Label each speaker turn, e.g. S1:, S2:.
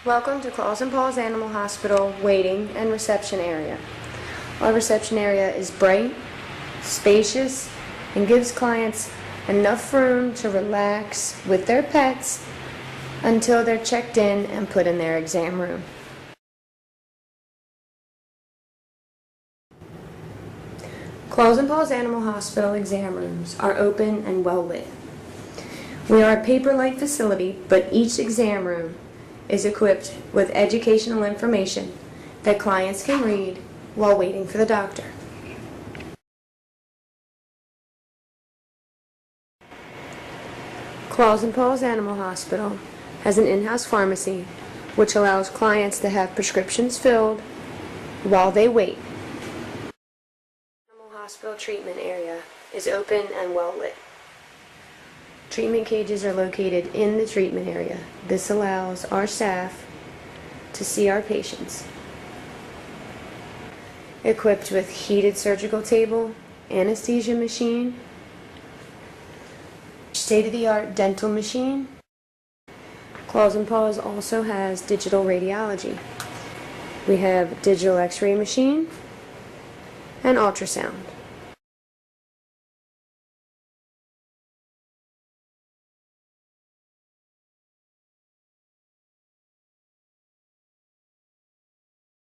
S1: Welcome to Claws and Paws Animal Hospital waiting and reception area. Our reception area is bright, spacious, and gives clients enough room to relax with their pets until they're checked in and put in their exam room. Claws and Paws Animal Hospital exam rooms are open and well lit. We are a paper-light facility, but each exam room is equipped with educational information that clients can read while waiting for the doctor. Claws and Paws Animal Hospital has an in-house pharmacy which allows clients to have prescriptions filled while they wait. The Animal Hospital treatment area is open and well lit. Treatment cages are located in the treatment area. This allows our staff to see our patients. Equipped with heated surgical table, anesthesia machine, state-of-the-art dental machine. Claws and Paws also has digital radiology. We have digital x-ray machine and ultrasound.